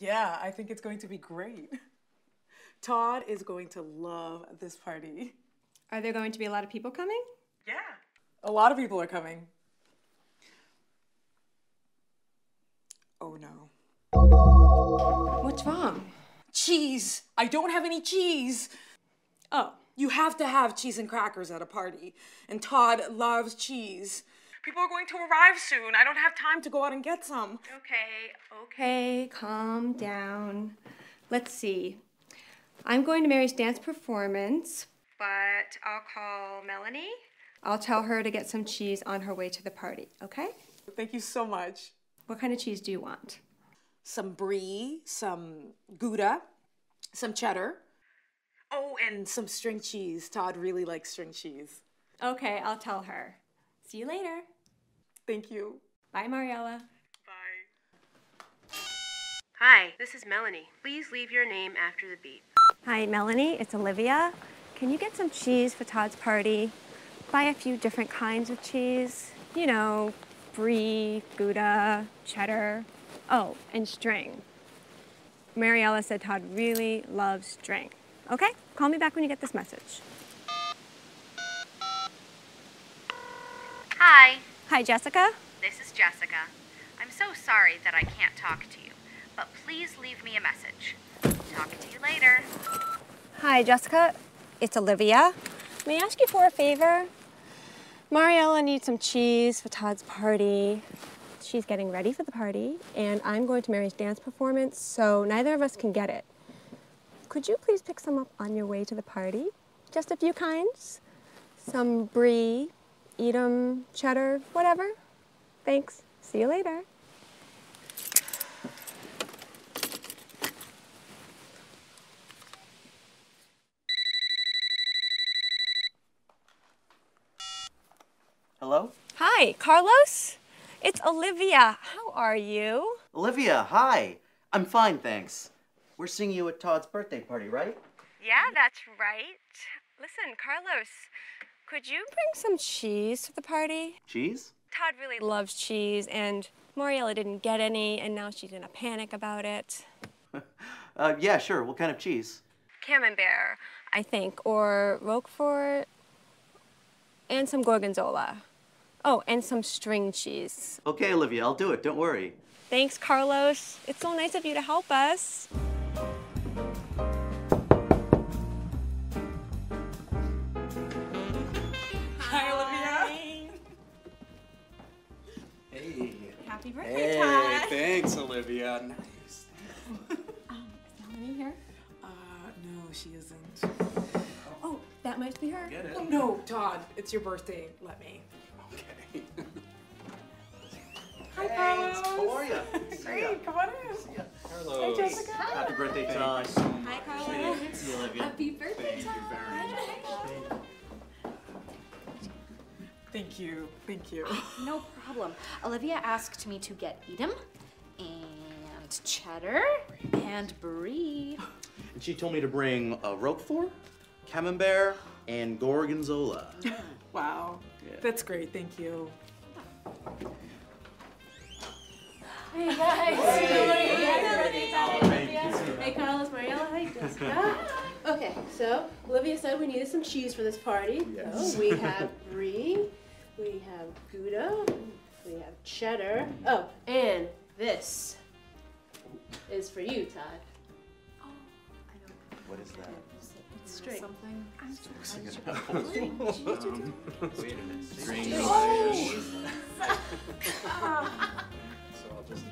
Yeah, I think it's going to be great. Todd is going to love this party. Are there going to be a lot of people coming? Yeah. A lot of people are coming. Oh no. What's wrong? Cheese! I don't have any cheese! Oh. You have to have cheese and crackers at a party. And Todd loves cheese. People are going to arrive soon. I don't have time to go out and get some. Okay, calm down. Let's see. I'm going to Mary's dance performance, but I'll call Melanie. I'll tell her to get some cheese on her way to the party, okay? Thank you so much. What kind of cheese do you want? Some brie, some Gouda, some cheddar. Oh, and some string cheese. Todd really likes string cheese. Okay, I'll tell her. See you later. Thank you. Bye, Mariella. Bye. Hi, this is Melanie. Please leave your name after the beep. Hi, Melanie. It's Olivia. Can you get some cheese for Todd's party? Buy a few different kinds of cheese. You know, brie, Gouda, cheddar. Oh, and string. Mariella said Todd really loves string. Okay? Call me back when you get this message. Hi, Hi, Jessica. this is Jessica. I'm so sorry that I can't talk to you, but please leave me a message. Talk to you later. Hi, Jessica. It's Olivia. May I ask you for a favor? Mariella needs some cheese for Todd's party. She's getting ready for the party, and I'm going to Mary's dance performance, so neither of us can get it. Could you please pick some up on your way to the party? Just a few kinds. Some brie, Edam, cheddar, whatever. Thanks. See you later. Hello? Hi, Carlos. It's Olivia. How are you? Olivia, hi. I'm fine, thanks. We're seeing you at Todd's birthday party, right? Yeah, that's right. Listen, Carlos, could you bring some cheese to the party? Cheese? Todd really loves cheese, and Mariella didn't get any, and now she's in a panic about it. Yeah, sure. What kind of cheese? Camembert, I think, or Roquefort, and some Gorgonzola. Oh, and some string cheese. Okay, Olivia, I'll do it. Don't worry. Thanks, Carlos. It's so nice of you to help us. Hi, Olivia. Hey. Happy birthday, Todd. Thanks, Olivia. Nice. Is Melanie here? No, she isn't. Oh, that might be her. Get it? Oh, no, Todd, it's your birthday. Let me. Okay. Hi, Carlos. How are you? Great, come on in. Carlos. Hey, Jessica. Happy birthday, Thank Todd. you so much. Hi, Carlos. See you, Olivia. Happy birthday, Thank you very much. Thank you. Thank you. No problem. Olivia asked me to get Edam and cheddar and brie. And she told me to bring Roquefort, Camembert, and Gorgonzola. Wow. Yeah. That's great. Thank you. Hey guys. Hey Carlos, Mariella, hi Jessica. Okay, so Olivia said we needed some cheese for this party. Yes. So we have brie, we have Gouda, we have cheddar. Oh, and this is for you, Todd. What is that? It's string. Something. Wait a minute. String. So I'll just.